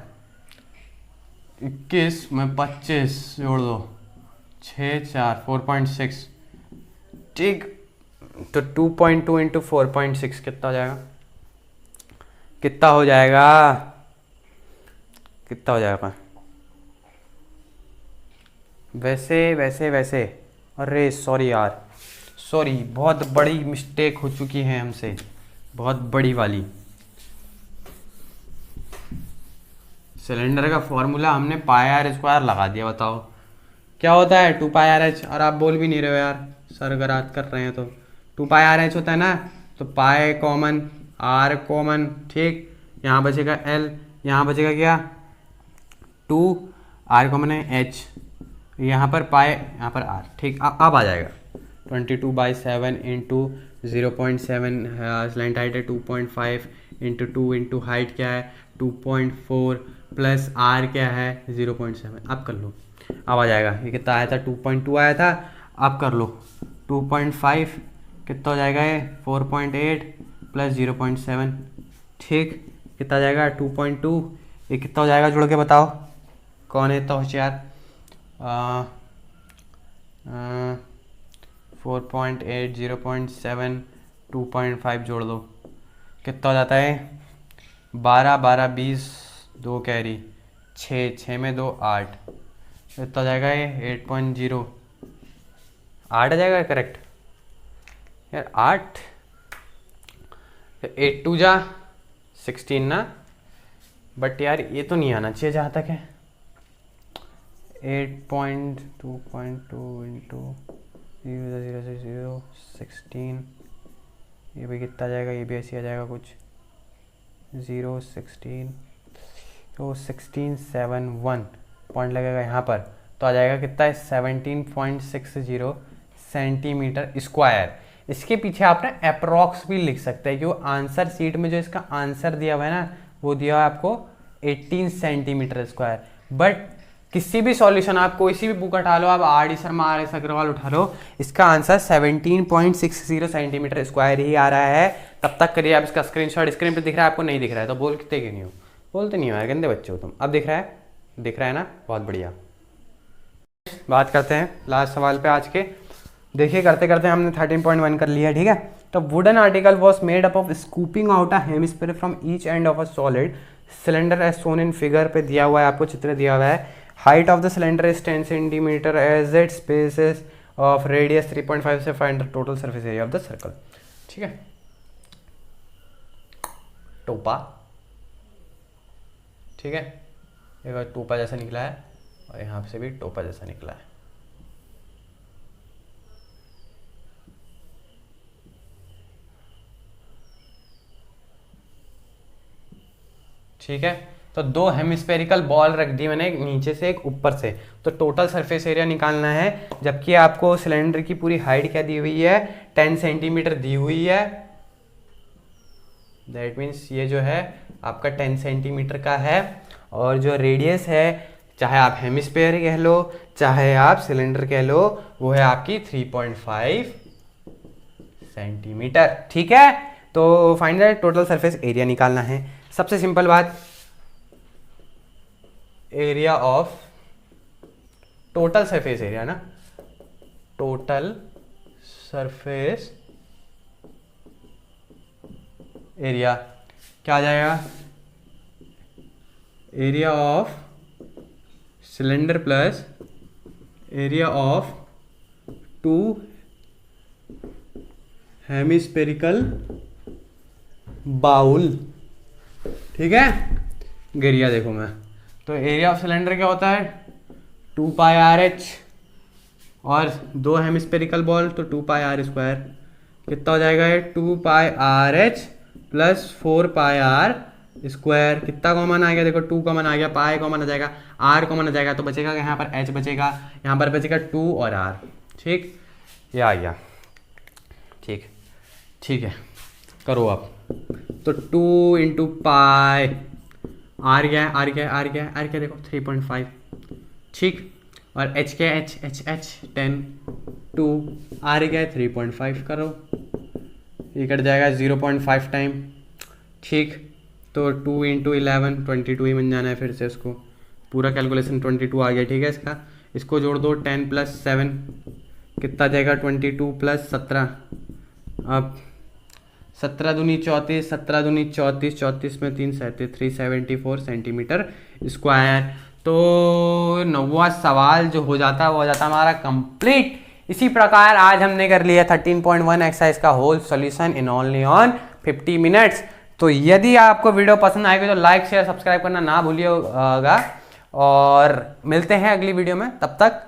21 में 25 जोड़ दो 6 4 4.6, ठीक। तो 2.2 इंटू 4.6 कितना हो जाएगा, कितना हो जाएगा, कितना हो जाएगा, वैसे अरे सॉरी यार, सॉरी, बहुत बड़ी मिस्टेक हो चुकी है हमसे, बहुत बड़ी वाली। सिलेंडर का फॉर्मूला हमने पाई आर स्क्वायर लगा दिया, बताओ क्या होता है 2 पाई आर एच, और आप बोल भी नहीं रहे हो यार, सर गरात कर रहे हैं, तो 2 पाई आर एच होता है ना, तो पाई कॉमन आर कॉमन, ठीक। यहाँ बचेगा एल, यहाँ बचेगा क्या 2, आर कॉमन है एच, यहाँ पर पाई, यहाँ पर आर, ठीक। अब आ जाएगा 22/7 इंटू 0.7, स्लैंट हाइट है 2.5 इंटू 2 इंटू हाइट क्या है 2.4 प्लस आर क्या है 0.7, अब कर लो, अब आ जाएगा। ये कितना आया था 2.2 आया था, अब कर लो 2.5 कितना हो जाएगा ये 4.8 प्लस 0.7, ठीक। कितना जाएगा 2.2, ये कितना हो जाएगा जोड़ के बताओ, कौन है तो होशियार, 4.8 0.7 2.5 जोड़ दो, कितना हो जाता है 12 12 20 2 कैरी 6 6 में 2 8, कितना हो जाएगा ये 8.0, 8 आ जाएगा करेक्ट यार, 8 8 2 जा 16 ना, बट यार ये तो नहीं आना चाहिए जहाँ तक है 8.2.2 इंटू 0.0 16, ये भी कितना जाएगा, ये भी ऐसे आ जाएगा कुछ 0 16, तो 16 7 1 पॉइंट लगेगा यहाँ पर, तो आ जाएगा कितना है 17.60 सेंटीमीटर स्क्वायर। इसके पीछे आप ना अप्रॉक्स भी लिख सकते हैं, क्योंकि आंसर शीट में जो इसका आंसर दिया हुआ है ना, वो दिया हुआ है आपको 18 सेंटीमीटर स्क्वायर, बट किसी भी सॉल्यूशन आप कोई सी भी बुक उठा लो, आप R D Sharma, R S Agarwal उठा लो, इसका आंसर 17.60 सेंटीमीटर स्क्वायर ही आ रहा है। तब तक करिए आप इसका स्क्रीनशॉट। स्क्रीन पे दिख रहा है आपको? नहीं दिख रहा है तो बोलते क्यों नहीं हो? बोलते नहीं हो यार, गंदे बच्चे हो तुम। अब दिख रहा है? दिख रहा है ना, बहुत बढ़िया। बात करते हैं लास्ट सवाल पे आज के। देखिए करते करते हमने 13.1 कर लिया, ठीक है। तो wooden article was made up of scooping out a hemisphere from each end of a solid cylinder as shown in figure पे दिया हुआ है, आपको चित्र दिया हुआ है। Height of the cylinder is 10 centimetre as it spaces of radius 3.5 से find the total surface area of the circle, ठीक है। टोपा, ठीक है, एक बार टोपा जैसा निकला है और यहाँ से भी टोपा जैसा निकला है। ठीक है, तो दो हेमिस्फेरिकल बॉल रख दी मैंने, एक नीचे से एक ऊपर से। तो टोटल सरफेस एरिया निकालना है, जबकि आपको सिलेंडर की पूरी हाइट क्या दी हुई है? 10 सेंटीमीटर दी हुई है। दैट मीन्स ये जो है आपका 10 सेंटीमीटर का है, और जो रेडियस है, चाहे आप हेमिस्फेयर कह लो चाहे आप सिलेंडर कह लो, वो है आपकी 3.5 सेंटीमीटर, ठीक है। तो find the total surface area निकालना है। सबसे सिंपल बात, area of total surface area ना, टोटल सरफेस एरिया क्या आ जाएगा? Area of cylinder plus area of two hemispherical bowl, ठीक है। गिरिया देखो मैं, तो एरिया ऑफ सिलेंडर क्या होता है? 2 पाई आर एच, और दो हेमिस्फेरिकल बॉल तो 2 पाई आर स्क्वायर। कितना हो जाएगा ये? 2 pi r h plus 4 pi are square. कितना कॉमन आ गया? देखो 2 कॉमन आ गया, पाई कॉमन आ जाएगा, आर कॉमन आ जाएगा, तो बचेगा यहाँ पर एच बचेगा, यहाँ पर बचेगा 2 और आर, ठीक, ये आ गया, ठीक, ठीक है। करो आप, तो 2 इंटू पाई, आर क्या है? आर क्या है? आर क्या है? आर क्या, देखो 3.5, ठीक, और एच क्या है? एच एच एच 10, 2, आर क्या है? 3.5, करो, ये कट जाएगा 0.5 टाइम, ठीक। तो 2 इंटू 11, 22 ही बन जाना है फिर से, इसको पूरा कैलकुलेशन 22 आ गया, ठीक है। इसको जोड़ दो, 10 प्लस 7 कितना जाएगा? 22 प्लस 17, अब 17 दूनी 34, 17 दूनी 34, 34 में 3 374 सेंटीमीटर स्क्वायर। तो 9वां सवाल जो हो जाता है वो हो जाता है हमारा कंप्लीट। इसी प्रकार आज हमने कर लिया 13.1 एक्सरसाइज का whole solution in only on 50 minutes. तो यदि आपको वीडियो पसंद आएगी तो लाइक शेयर सब्सक्राइब करना ना भूलिएगा, और मिलते हैं अगली वीडियो में। तब तक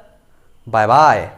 बाय बाय।